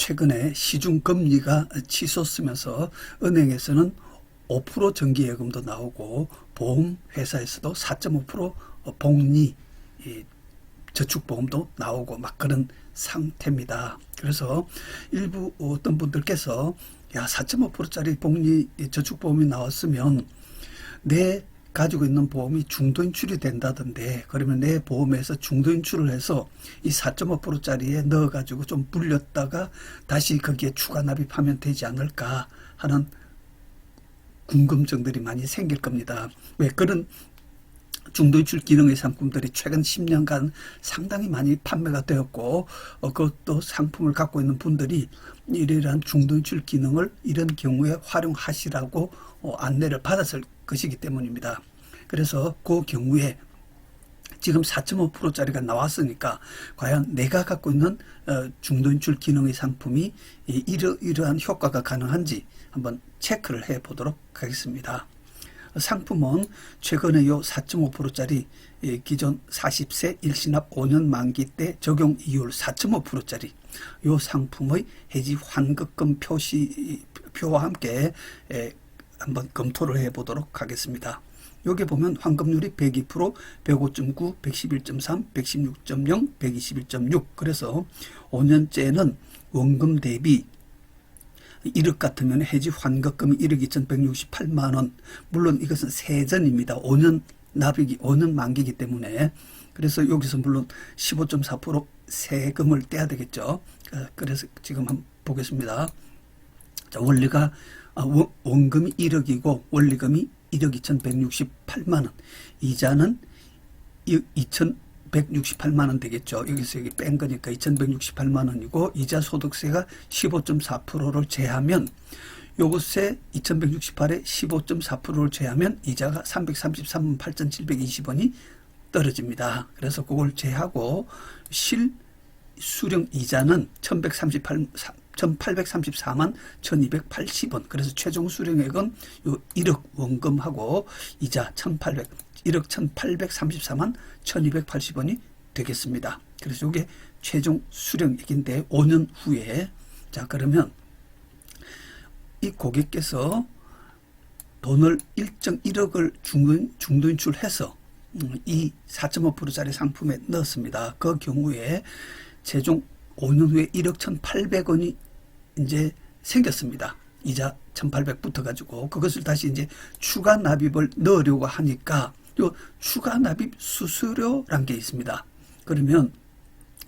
최근에 시중금리가 치솟으면서 은행에서는 5% 정기예금도 나오고 보험회사에서도 4.5% 복리 저축보험도 나오고 막 그런 상태입니다. 그래서 일부 어떤 분들께서 4.5%짜리 복리 저축보험이 나왔으면 내 가지고 있는 보험이 중도인출이 된다던데, 그러면 내 보험에서 중도인출을 해서 이 4.5%짜리에 넣어가지고 좀 불렸다가 다시 거기에 추가 납입하면 되지 않을까 하는 궁금증들이 많이 생길 겁니다. 왜 그런 중도인출 기능의 상품들이 최근 10년간 상당히 많이 판매가 되었고, 그것도 상품을 갖고 있는 분들이 이러한 중도인출 기능을 이런 경우에 활용하시라고 안내를 받았을 것이기 때문입니다. 그래서 그 경우에 지금 4.5%짜리가 나왔으니까 과연 내가 갖고 있는 중도인출 기능의 상품이 이러한 효과가 가능한지 한번 체크를 해 보도록 하겠습니다. 상품은 최근에 요 4.5%짜리 기존 40세 일시납 5년 만기 때 적용 이율 4.5%짜리 요 상품의 해지 환급금 표와 함께 한번 검토를 해 보도록 하겠습니다. 여기 보면 환급률이 102%, 105.9, 111.3, 116.0, 121.6. 그래서 5년째는 원금 대비 1억 같으면 해지 환급금이 1억 2,168만 원. 물론 이것은 세전입니다. 5년 납입이 5년 만기이기 때문에. 그래서 여기서 물론 15.4% 세금을 떼야 되겠죠. 그래서 지금 한번 보겠습니다. 자, 원리가 원금이 1억이고 원리금이 1억 2,168만 원. 이자는 2,168만 원 되겠죠. 여기서 여기 뺀 거니까 2,168만 원이고 이자 소득세가 15.4%를 제하면 요것에 2,168에 15.4%를 제하면 이자가 333만 8,720원이 떨어집니다. 그래서 그걸 제하고 실 수령 이자는 1,834만 1,280원. 그래서 최종 수령액은 요 1억 원금하고 이자 1억 1,834만 1,280원이 되겠습니다. 그래서 이게 최종 수령액인데 5년 후에, 자 그러면 이 고객께서 돈을 일정 1억을 중도인출해서 이 4.5%짜리 상품에 넣었습니다. 그 경우에 최종 5년 후에 1억 1,800원이 이제 생겼습니다. 이자 1,800 붙어가지고 그것을 다시 이제 추가 납입을 넣으려고 하니까 요 추가 납입 수수료란 게 있습니다. 그러면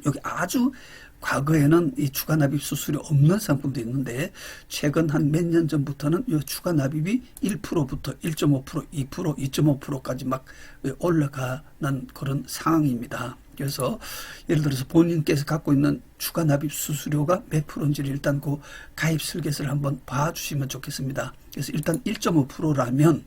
여기 아주 과거에는 이 추가 납입 수수료 없는 상품도 있는데 최근 한 몇 년 전부터는 이 추가 납입이 1%부터 1.5%, 2%, 2.5%까지 막 올라가는 그런 상황입니다. 그래서 예를 들어서 본인께서 갖고 있는 추가 납입 수수료가 몇 프로인지를 일단 그 가입 설계서를 한번 봐주시면 좋겠습니다. 그래서 일단 1.5%라면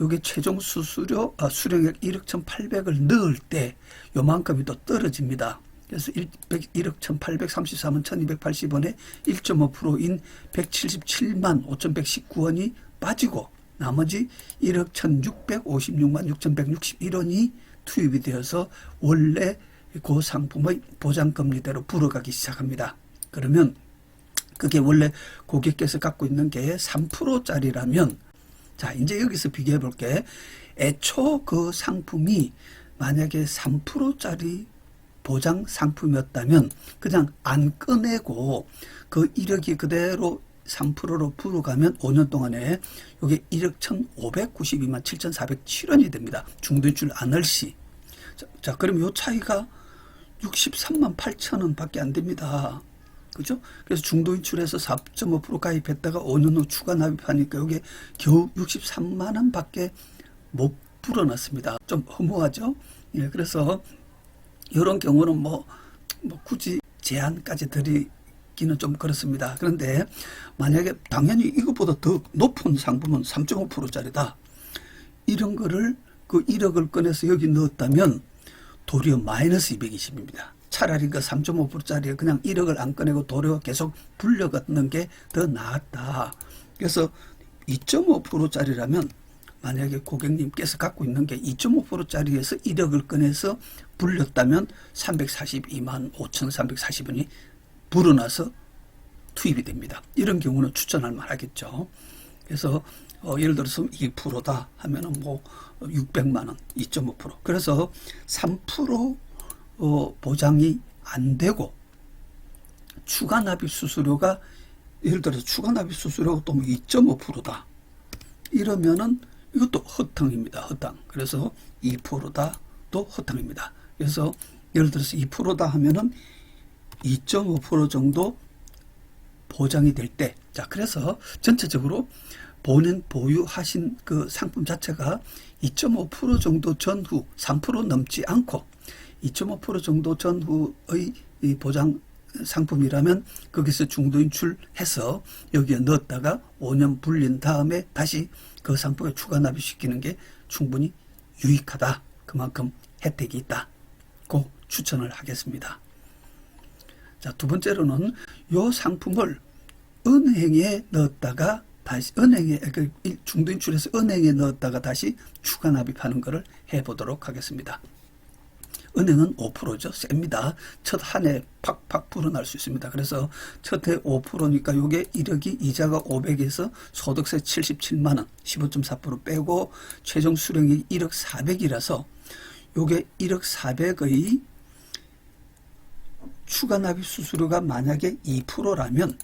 요게 최종 수수료 수령액 1억 1,800을 넣을 때 요만큼이 또 떨어집니다. 그래서 1억 1,834만 1,280원에 1.5%인 177만 5,119원이 빠지고 나머지 1억 1,656만 6,161원이 투입이 되어서 원래 그 상품의 보장금리대로 불어가기 시작합니다. 그러면 그게 원래 고객께서 갖고 있는 게 3%짜리라면 자 이제 여기서 비교해 볼게. 애초 그 상품이 만약에 3%짜리 보장 상품이었다면 그냥 안 꺼내고 그 1억이 그대로 3%로 불어가면 5년 동안에 이게 1억 1,592만 7,407원이 됩니다. 중도인출 안 할 시. 자 그럼 요 차이가 63만 8천원 밖에 안 됩니다. 그죠? 그래서 중도인출해서 4.5% 가입했다가 5년 후 추가 납입하니까 이게 겨우 63만 원 밖에 못 불어넣습니다. 좀 허무하죠? 예, 그래서 이런 경우는 뭐 굳이 제한까지 드리기는 좀 그렇습니다. 그런데 만약에 당연히 이것보다 더 높은 상품은 3.5%짜리다. 이런 거를 그 1억을 꺼내서 여기 넣었다면 도리어 마이너스 220입니다. 차라리 그 3.5%짜리에 그냥 1억을 안 꺼내고 도리어 계속 불려가는 게 더 나았다. 그래서 2.5%짜리라면 만약에 고객님께서 갖고 있는 게 2.5%짜리에서 1억을 꺼내서 불렸다면 342만 5,340원이 불어나서 투입이 됩니다. 이런 경우는 추천할 만하겠죠. 그래서 예를 들어서 2%다 하면은 뭐 600만 원, 2.5%. 그래서 3% 보장이 안 되고 추가 납입 수수료가 예를 들어서 추가 납입 수수료가 또 2.5%다. 이러면은 이것도 허탕입니다. 허탕. 그래서 2%다 또 허탕입니다. 그래서 예를 들어서 2%다 하면은 2.5% 정도 보장이 될 때, 자, 그래서 전체적으로 본인 보유하신 그 상품 자체가 2.5% 정도 전후 3% 넘지 않고 2.5% 정도 전후의 이 보장 상품이라면 거기서 중도인출해서 여기에 넣었다가 5년 불린 다음에 다시 그 상품에 추가 납입시키는 게 충분히 유익하다. 그만큼 혜택이 있다. 고 추천을 하겠습니다. 자, 두 번째로는 이 상품을 은행에 넣었다가 다시 은행에 중도인출해서 은행에 넣었다가 다시 추가 납입하는 것을 해보도록 하겠습니다. 은행은 5%죠. 셉니다. 첫 한 해 팍팍 불어날 수 있습니다. 그래서 첫 해 5%니까 요게 1억이 이자가 500에서 소득세 77만 원, 15.4% 빼고 최종 수령이 1억 400이라서 요게 1억 400의 추가 납입 수수료가 만약에 2%라면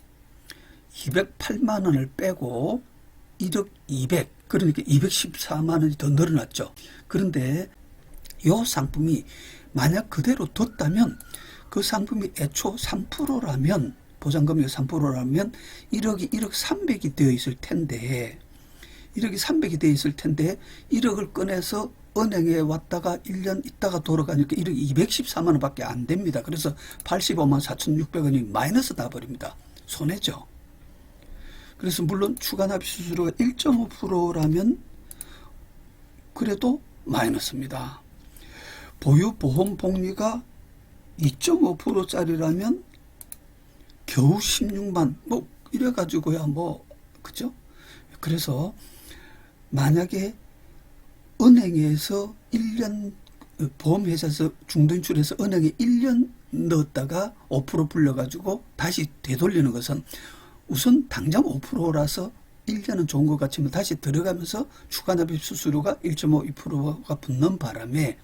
208만 원을 빼고 1억 200, 그러니까 214만 원이 더 늘어났죠. 그런데 이 상품이 만약 그대로 뒀다면 그 상품이 애초 3%라면 보장금액 3%라면 1억이 1억 300이 되어 있을 텐데 1억이 300이 되어 있을 텐데 1억을 꺼내서 은행에 왔다가 1년 있다가 돌아가니까 1억 214만 원밖에 안 됩니다. 그래서 85만 4,600원이 마이너스 나버립니다. 손해죠. 그래서 물론 추가 납입 수수료가 1.5%라면 그래도 마이너스입니다. 보유 보험 복리가 2.5%짜리라면 겨우 16만 뭐 이래 가지고야 뭐 그죠? 그래서 만약에 은행에서 1년 보험회사에서 중도인출해서 은행에 1년 넣었다가 5% 불려가지고 다시 되돌리는 것은 우선 당장 5%라서 1년은 좋은 것 같지만 다시 들어가면서 추가 납입 수수료가 1.5, 2%가 붙는 바람에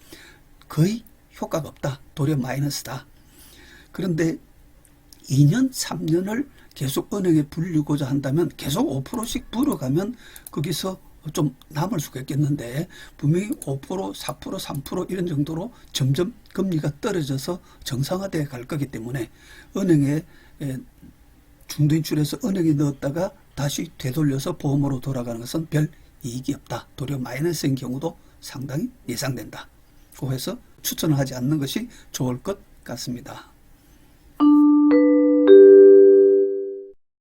거의 효과가 없다. 도리어 마이너스다. 그런데 2년, 3년을 계속 은행에 불리고자 한다면 계속 5%씩 불어가면 거기서 좀 남을 수가 있겠는데 분명히 5%, 4%, 3% 이런 정도로 점점 금리가 떨어져서 정상화되어 갈 거기 때문에 은행에 중도인출해서 은행에 넣었다가 다시 되돌려서 보험으로 돌아가는 것은 별 이익이 없다. 도리어 마이너스인 경우도 상당히 예상된다. 그래서 추천을 하지 않는 것이 좋을 것 같습니다.